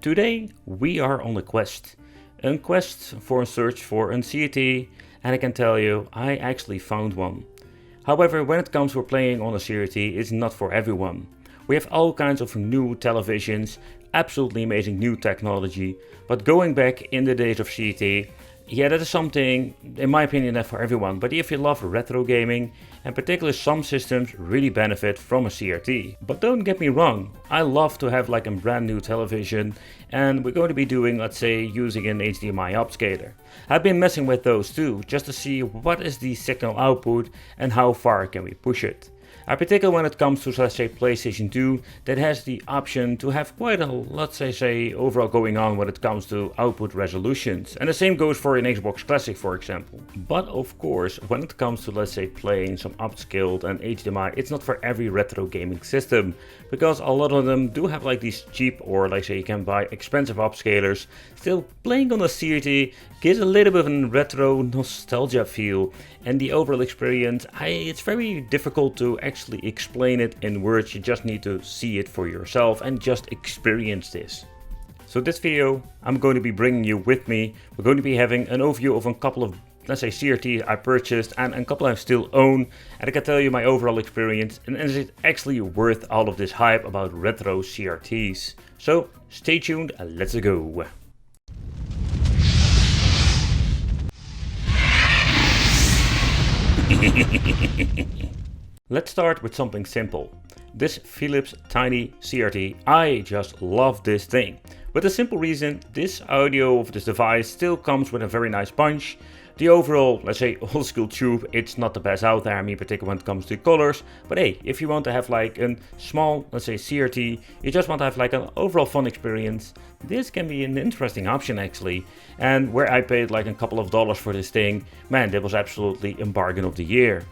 Today we are on a quest for a search for a CRT, and I can tell you I actually found one. However, when it comes to playing on a CRT, it's not for everyone. We have all kinds of new televisions, absolutely amazing new technology, but going back in the days of CRT, yeah, that is something, in my opinion, not for everyone. But if you love retro gaming, and particularly some systems really benefit from a CRT. But don't get me wrong, I love to have like a brand new television, and we're going to be doing, let's say, using an HDMI upscaler. I've been messing with those too, just to see what is the signal output and how far can we push it. Particularly when it comes to, let's say, PlayStation 2, that has the option to have quite a, let's say overall going on when it comes to output resolutions. And the same goes for an Xbox Classic, for example. But of course, when it comes to, let's say, playing some upscaled and HDMI, it's not for every retro gaming system, because a lot of them do have like these cheap, or like say you can buy expensive upscalers. Still, playing on a CRT gives a little bit of a retro nostalgia feel, and the overall experience, it's very difficult to actually explain it in words. You just need to see it for yourself and just experience this. So this video, I'm going to be bringing you with me. We're going to be having an overview of a couple of, let's say, CRTs I purchased and a couple I still own, and I can tell you my overall experience, and is it actually worth all of this hype about retro CRTs? So stay tuned and let's go. Let's start with something simple. This Philips tiny CRT, I just love this thing. With the simple reason, this audio of this device still comes with a very nice punch. The overall, let's say, old school tube, it's not the best out there, I mean, particularly when it comes to colors. But hey, if you want to have like a small, let's say, CRT, you just want to have like an overall fun experience, this can be an interesting option actually. And where I paid like a couple of dollars for this thing, man, that was absolutely a bargain of the year.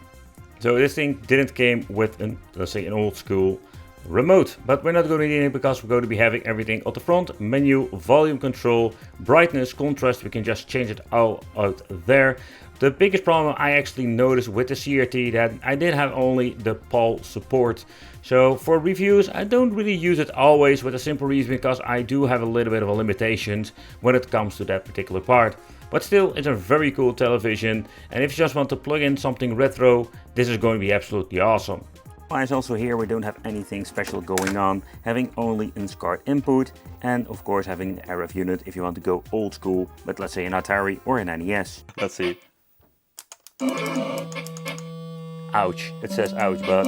So this thing didn't came with an, let's say, an old school remote, but we're not going to need it because we're going to be having everything at the front: menu, volume control, brightness, contrast. We can just change it all out there. The biggest problem I actually noticed with the CRT that I did have only the PAL support. So for reviews, I don't really use it always, with a simple reason because I do have a little bit of a limitations when it comes to that particular part. But still, it's a very cool television, and if you just want to plug in something retro, this is going to be absolutely awesome. As also here, we don't have anything special going on, having only an SCART input, and of course having the RF unit if you want to go old school, but let's say an Atari or an NES. Let's see. Ouch, it says ouch, but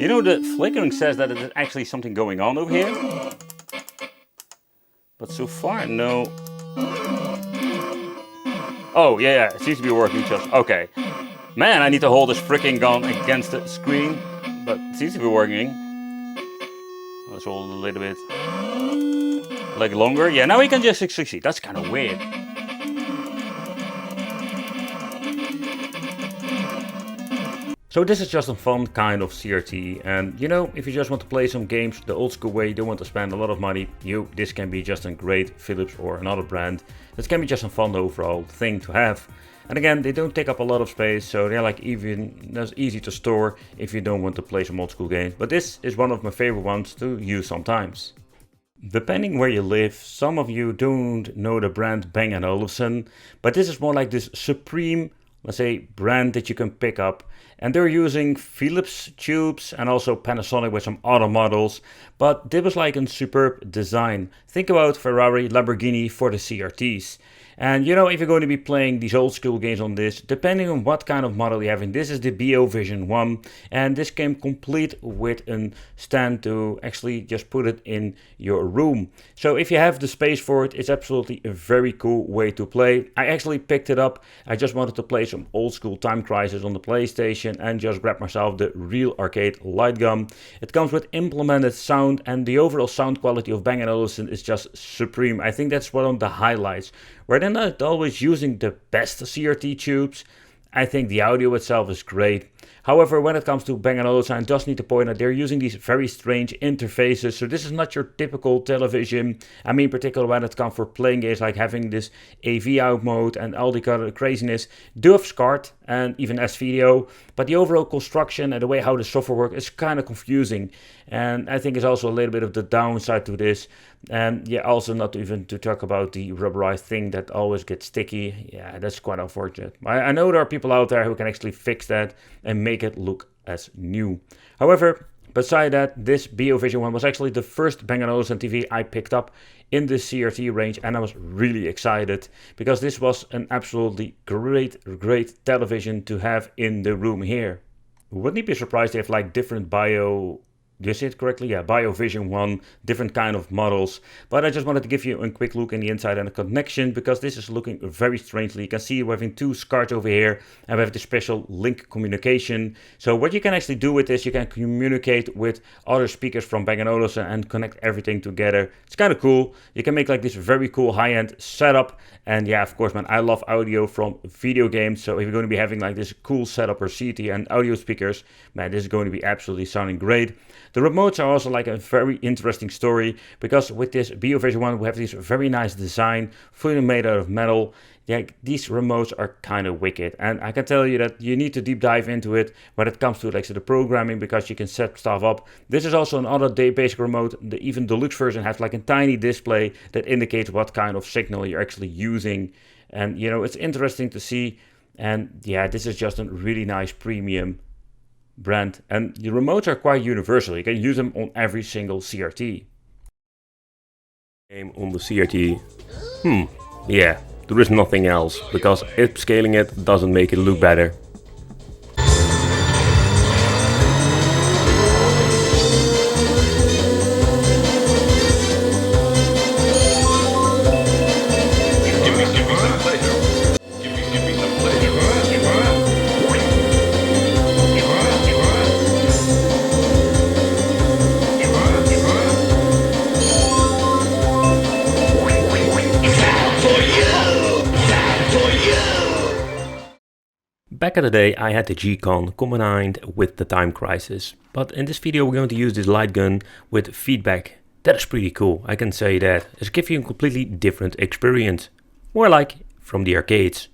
you know, the flickering says that there's actually something going on over here. But so far, no. Oh, yeah, it seems to be working just, okay. Man, I need to hold this freaking gun against the screen, but it seems to be working. Let's hold a little bit. Like longer. Yeah, now we can just succeed. That's kind of weird. So this is just a fun kind of CRT, and you know, if you just want to play some games the old school way, you don't want to spend a lot of money, this can be just a great Philips or another brand. This can be just a fun overall thing to have. And again, they don't take up a lot of space, so they're like that's easy to store if you don't want to play some old school games. But this is one of my favorite ones to use sometimes. Depending where you live, some of you don't know the brand Bang & Olufsen, but this is more like this supreme, let's say, brand that you can pick up. And they're using Philips tubes and also Panasonic with some other models, but this was like a superb design. Think about Ferrari, Lamborghini for the CRTs. And you know, if you're going to be playing these old school games on this, depending on what kind of model you have, and this is the BeoVision one, and this came complete with a stand to actually just put it in your room. So if you have the space for it, it's absolutely a very cool way to play. I actually picked it up. I just wanted to play some old school Time Crisis on the PlayStation and just grab myself the real arcade light gun. It comes with implemented sound, and the overall sound quality of Bang & Olufsen is just supreme. I think that's one of the highlights. Where they're not always using the best CRT tubes, I think the audio itself is great. However, when it comes to Bang & Olufsen, I just need to point out they're using these very strange interfaces. So this is not your typical television. I mean, particularly when it comes for playing games, like having this AV out mode and all the kind of craziness. Do have SCART and even S-Video, but the overall construction and the way how the software works is kind of confusing. And I think it's also a little bit of the downside to this. And yeah, also not even to talk about the rubberized thing that always gets sticky. Yeah, that's quite unfortunate. I know there are people out there who can actually fix that and make it look as new. However, beside that, this BeoVision one was actually the first Bang & Olufsen TV I picked up in the CRT range, and I was really excited because this was an absolutely great television to have in the room here. Wouldn't you be surprised if like different do you see it correctly? Yeah, BeoVision 1, different kind of models. But I just wanted to give you a quick look in the inside and the connection, because this is looking very strangely. You can see we're having two SCARTs over here, and we have the special link communication. So what you can actually do with this, you can communicate with other speakers from Bang & Olufsen and connect everything together. It's kind of cool. You can make like this very cool high-end setup. And yeah, of course, man, I love audio from video games. So if you're going to be having like this cool setup or CT and audio speakers, man, this is going to be absolutely sounding great. The remotes are also like a very interesting story, because with this BeoVision 1 we have this very nice design, fully made out of metal. Yeah, these remotes are kind of wicked, and I can tell you that you need to deep dive into it when it comes to like the programming, because you can set stuff up. This is also another basic remote. The even deluxe version has like a tiny display that indicates what kind of signal you're actually using, and you know, it's interesting to see. And yeah, this is just a really nice premium brand, and the remotes are quite universal. You can use them on every single CRT. Game on the CRT. Yeah, there is nothing else, because upscaling it doesn't make it look better. Back in the day I had the G-Con combined with the Time Crisis, but in this video we're going to use this light gun with feedback. That is pretty cool, I can say that. It's give you a completely different experience, more like from the arcades.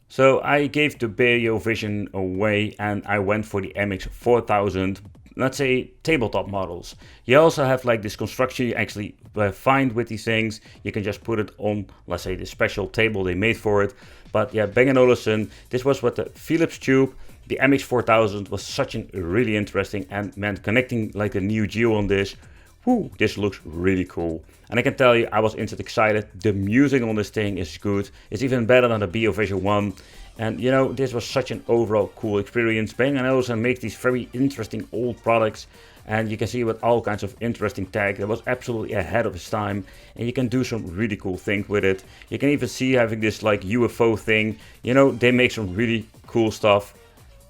So I gave the BeoVision away and I went for the MX4000, let's say tabletop models. You also have like this construction you actually find with these things. You can just put it on, let's say, the special table they made for it. But yeah, Bang & Olufsen, this was what the Philips tube. The MX4000 was such a really interesting, and man, connecting like a Neo Geo on this, whoo, this looks really cool. And I can tell you, I was instant excited. The music on this thing is good. It's even better than the BeoVision 1. And you know, this was such an overall cool experience. Bang & Olufsen makes these very interesting old products. And you can see with all kinds of interesting tech that was absolutely ahead of its time. And you can do some really cool things with it. You can even see having this like UFO thing. You know, they make some really cool stuff.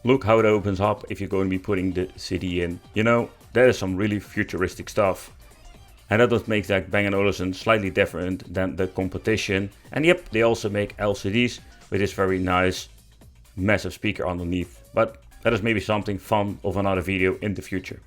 Look how it opens up if you're going to be putting the CD in. You know, that is some really futuristic stuff. And that what makes that Bang & Olufsen slightly different than the competition. And yep, they also make LCDs with this very nice massive speaker underneath. But that is maybe something fun of another video in the future.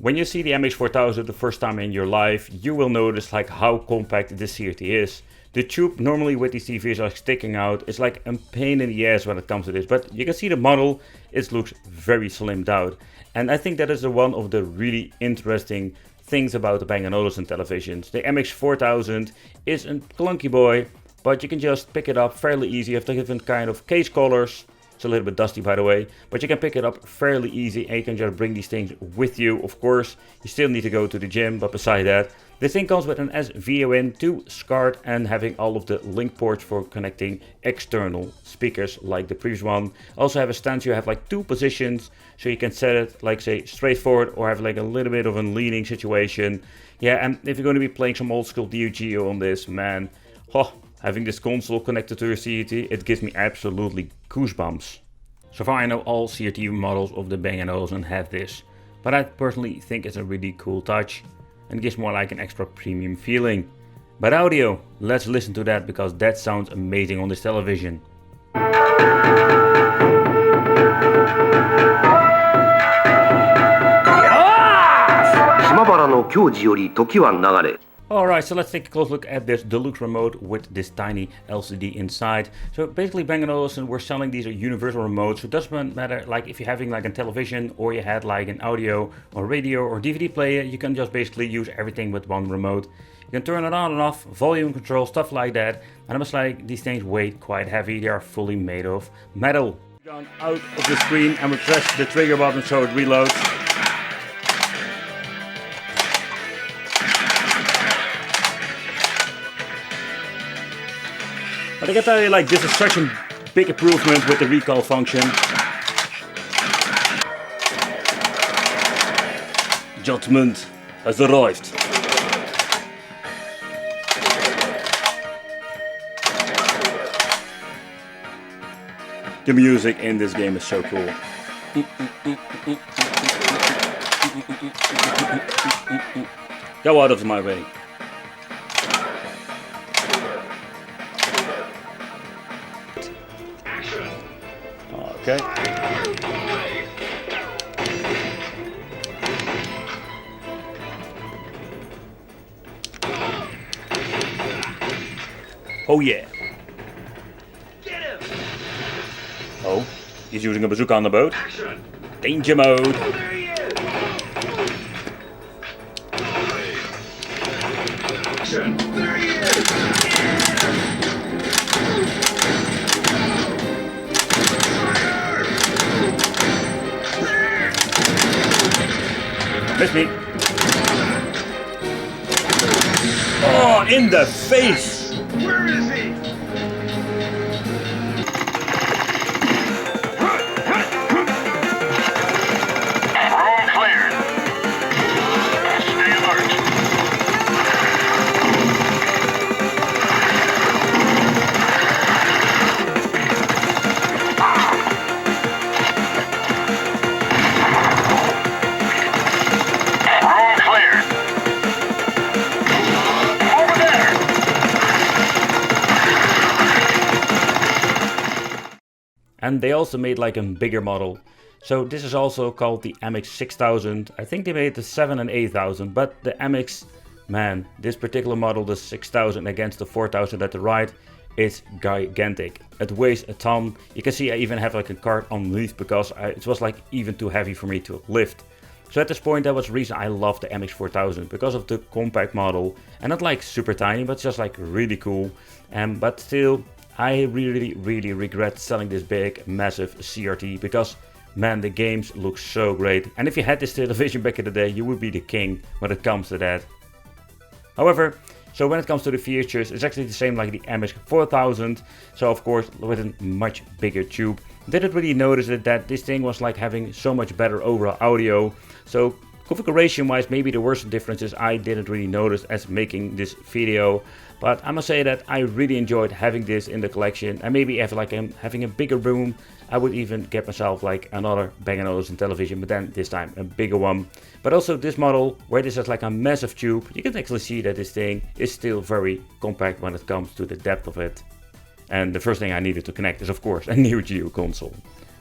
When you see the MX4000 the first time in your life, you will notice like how compact this CRT is. The tube normally with these TVs are sticking out. It's like a pain in the ass when it comes to this, but you can see the model, it looks very slimmed out. And I think that is one of the really interesting things about the Bang & Olufsen televisions. The MX4000 is a clunky boy, but you can just pick it up fairly easy. You have different kind of case colors, It's a little bit dusty, by the way, but you can pick it up fairly easy and you can just bring these things with you. Of course, you still need to go to the gym, but beside that, this thing comes with an S-video in, 2 SCART, and having all of the link ports for connecting external speakers like the previous one. Also have a stance, you have like 2 positions, so you can set it like say straight forward or have like a little bit of a leaning situation. Yeah, and if you're going to be playing some old school Neo Geo on this, man, having this console connected to your CRT, it gives me absolutely goosebumps. So far I know all CRT models of the Bang & Olufsen have this, but I personally think it's a really cool touch and gives more like an extra premium feeling. But audio, let's listen to that because that sounds amazing on this television. Alright, so let's take a close look at this deluxe remote with this tiny LCD inside. So basically Bang & Olufsen were selling these universal remotes, so it doesn't matter like if you're having like a television or you had like an audio or radio or DVD player, you can just basically use everything with one remote. You can turn it on and off, volume control, stuff like that. And I must like, these things weigh quite heavy, they are fully made of metal. Gone out of the screen and we press the trigger button so it reloads. But I can tell you, like, this is such a big improvement with the recall function. Judgment has arrived. The music in this game is so cool. Go out of my way. Okay. Oh yeah. Get him. Oh, he's using a bazooka on the boat. Action. Danger mode. Oh, there he is. Action. There he is. Miss me. Oh, in the face! Where is he? All clear. Stay alert. And they also made like a bigger model. So this is also called the MX 6000. I think they made the 7 and 8000, but the MX, man, this particular model, the 6000 against the 4000 at the right, is gigantic. It weighs a ton. You can see I even have like a cart underneath because it was like even too heavy for me to lift. So at this point, that was the reason I love the MX 4000, because of the compact model, and not like super tiny, but just like really cool. But still, I really regret selling this big, massive CRT because, man, the games look so great. And if you had this television back in the day, you would be the king when it comes to that. However, so when it comes to the features, it's actually the same like the MX 4000. So of course, with a much bigger tube. Didn't really notice it that this thing was like having so much better overall audio. So configuration wise, maybe the worst differences I didn't really notice as making this video. But I must say that I really enjoyed having this in the collection, and maybe if like I'm having a bigger room, I would even get myself like another Bang & Olufsen television, but then this time a bigger one. But also this model, where this has like a massive tube, you can actually see that this thing is still very compact when it comes to the depth of it. And the first thing I needed to connect is of course a Neo Geo console,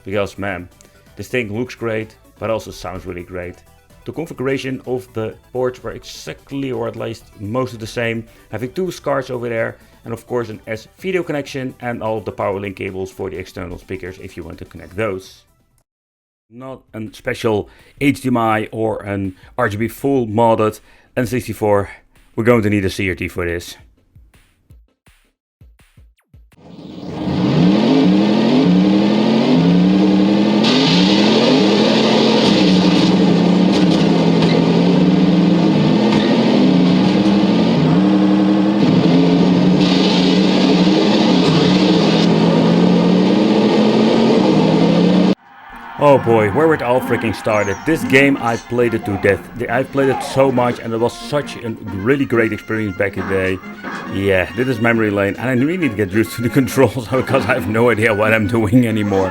because man, this thing looks great, but also sounds really great. The configuration of the ports were exactly, or at least most of the same, having two SCARTs over there, and of course an S-video connection and all of the power link cables for the external speakers if you want to connect those. Not a special HDMI or an RGB full modded N64, we're going to need a CRT for this. Oh boy, where it all freaking started. This game, I played it to death. I played it so much and it was such a really great experience back in the day. Yeah, this is memory lane and I really need to get used to the controls because I have no idea what I'm doing anymore.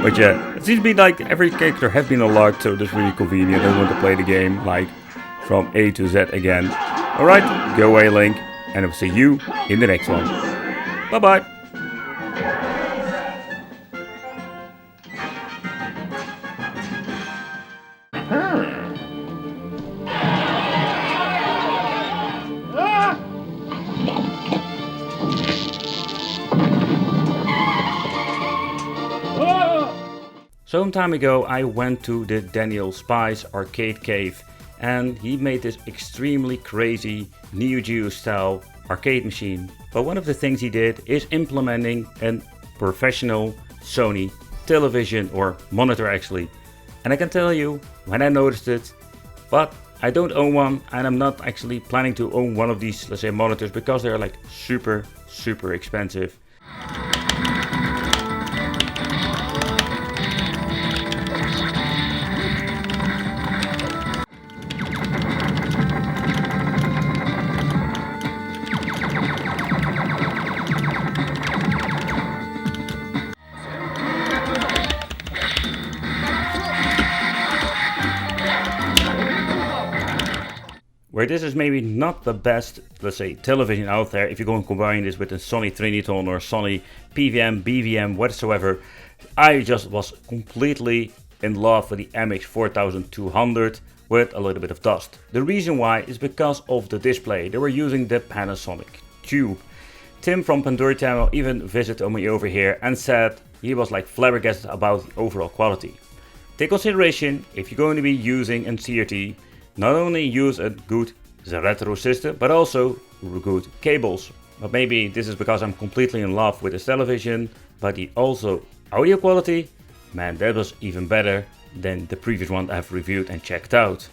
But yeah, it seems to be like every character has been unlocked, so that's really convenient. I want to play the game like from A to Z again. Alright, go away Link, and I'll see you in the next one. Bye bye. Some time ago I went to the Daniel Spice arcade cave and he made this extremely crazy Neo Geo style arcade machine. But one of the things he did is implementing a professional Sony television or monitor actually. And I can tell you when I noticed it, but I don't own one and I'm not actually planning to own one of these, let's say, monitors because they're like super expensive. Where this is maybe not the best, let's say, television out there, if you go and combine this with a Sony Triniton or Sony PVM, BVM, whatsoever, I just was completely in love with the MX 4200 with a little bit of dust. The reason why is because of the display. They were using the Panasonic Cube. Tim from Pandora Channel even visited me over here and said he was like flabbergasted about the overall quality. Take consideration, if you're going to be using a CRT, not only use a good retro system, but also good cables. But maybe this is because I'm completely in love with this television, but the also audio quality, man, that was even better than the previous one I've reviewed and checked out.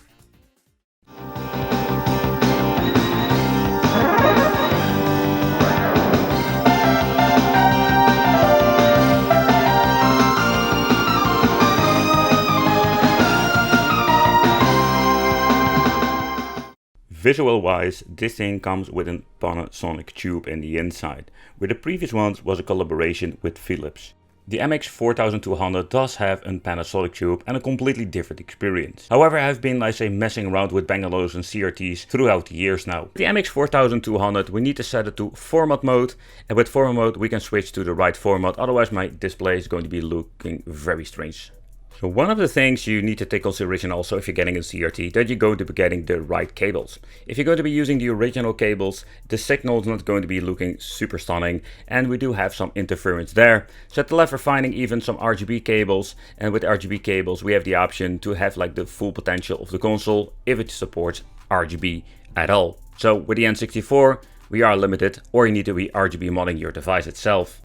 Visual wise, this thing comes with a Panasonic tube in the inside, where the previous one was a collaboration with Philips. The MX 4200 does have a Panasonic tube and a completely different experience. However, I've been, let's say, messing around with Bangalores and CRTs throughout the years now. The MX 4200, we need to set it to format mode, and with format mode we can switch to the right format, otherwise my display is going to be looking very strange. So one of the things you need to take consideration also if you're getting a CRT, that you're going to be getting the right cables. If you're going to be using the original cables, the signal is not going to be looking super stunning, and we do have some interference there. So at the left we're finding even some RGB cables, and with RGB cables we have the option to have like the full potential of the console if it supports RGB at all. So with the N64 we are limited, or you need to be RGB modding your device itself.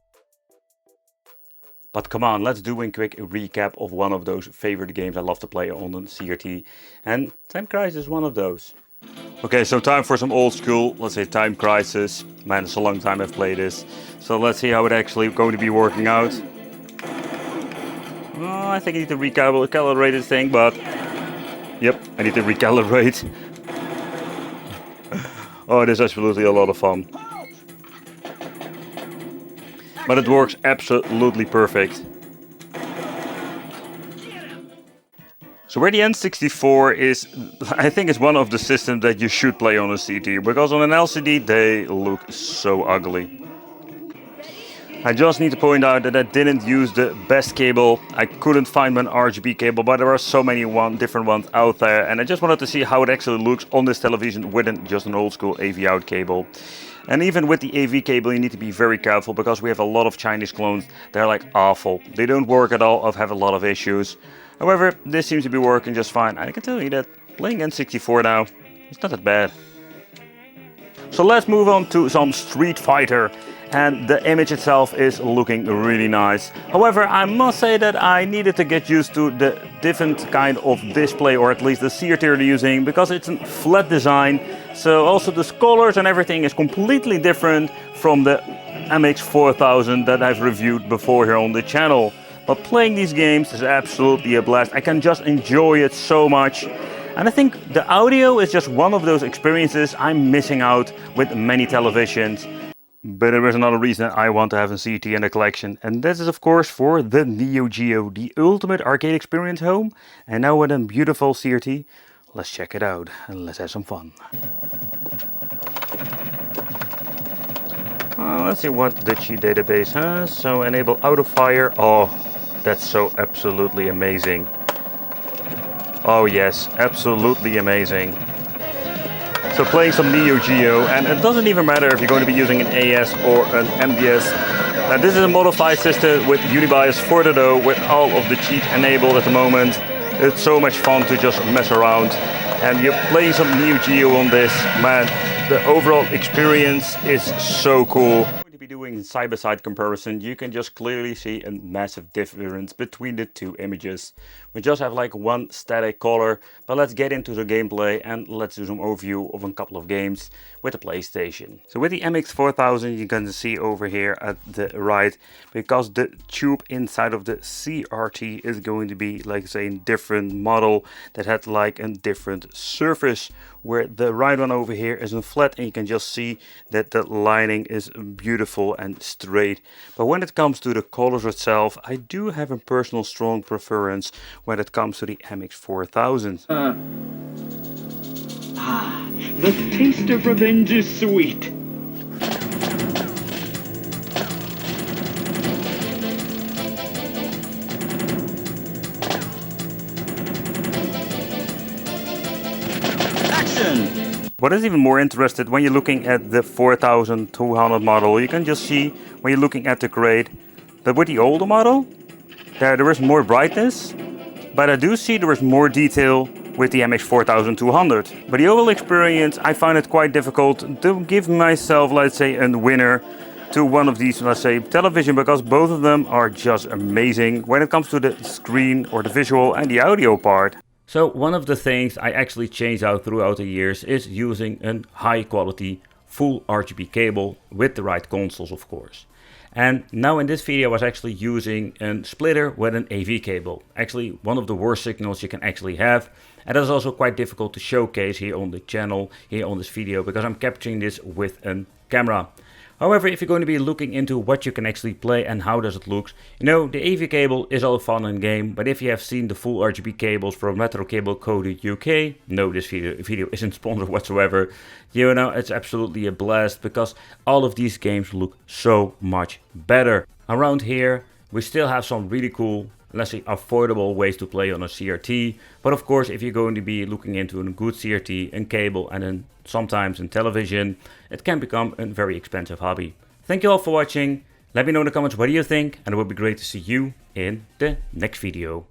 But come on, let's do a quick recap of one of those favorite games I love to play on the CRT. And Time Crisis is one of those. Okay, so time for some old school, let's say Time Crisis. Man, it's a long time I've played this. So let's see how it actually going to be working out. Oh, I think I need to recalibrate this thing, but... Yep, I need to recalibrate. Oh, it is absolutely a lot of fun. But it works absolutely perfect. So where the N64 is, I think it's one of the systems that you should play on a CRT, because on an LCD they look so ugly. I just need to point out that I didn't use the best cable. I couldn't find an RGB cable, but there are so many different ones out there, and I just wanted to see how it actually looks on this television with just an old school AV out cable. And even with the AV cable you need to be very careful, because we have a lot of Chinese clones. They're like awful. They don't work at all, I have a lot of issues. However, this seems to be working just fine. I can tell you that playing N64 now, it's not that bad. So let's move on to some Street Fighter. And the image itself is looking really nice. However, I must say that I needed to get used to the different kind of display, or at least the CRT they're using, because it's a flat design. So also the colors and everything is completely different from the MX 4000 that I've reviewed before here on the channel. But playing these games is absolutely a blast. I can just enjoy it so much. And I think the audio is just one of those experiences I'm missing out with many televisions. But there is another reason I want to have a CRT in the collection, and this is of course for the Neo Geo, the ultimate arcade experience home. And now with a beautiful CRT, let's check it out and let's have some fun. Let's see what the cheat database has. So enable auto fire. Oh, that's so absolutely amazing. Oh yes, absolutely amazing. So playing some Neo Geo, and it doesn't even matter if you're going to be using an AS or an MDS. This is a modified system with Unibias 4.0 with all of the cheats enabled at the moment. It's so much fun to just mess around. And you're playing some Neo Geo on this, man, the overall experience is so cool. Be doing side-by-side comparison, you can just clearly see a massive difference between the two images. We just have like one static color, but let's get into the gameplay and let's do some overview of a couple of games with the PlayStation. So with the MX4000, you can see over here at the right, because the tube inside of the CRT is going to be like say a different model that had like a different surface, where the right one over here is in flat, and you can just see that the lining is beautiful and straight. But when it comes to the colors itself, I do have a personal strong preference when it comes to the MX4000. The taste of revenge is sweet. What is even more interesting, when you're looking at the 4200 model, you can just see when you're looking at the grade that with the older model, there is more brightness, but I do see there is more detail with the MX4200. But the overall experience, I find it quite difficult to give myself, let's say, a winner to one of these, let's say, television, because both of them are just amazing when it comes to the screen or the visual and the audio part. So one of the things I actually changed out throughout the years is using a high quality full RGB cable with the right consoles, of course. And now in this video I was actually using a splitter with an AV cable. Actually one of the worst signals you can actually have. And that is also quite difficult to showcase here on the channel, here on this video, because I'm capturing this with a camera. However, if you're going to be looking into what you can actually play and how does it look, you know, the AV cable is all fun and game, but if you have seen the full RGB cables from Retro Cable Code UK, no, this video isn't sponsored whatsoever, you know, it's absolutely a blast because all of these games look so much better. Around here, we still have some really cool, let's say, affordable ways to play on a CRT, but of course, if you're going to be looking into a good CRT and cable and then sometimes in television, it can become a very expensive hobby. Thank you all for watching. Let me know in the comments what do you think, and it would be great to see you in the next video.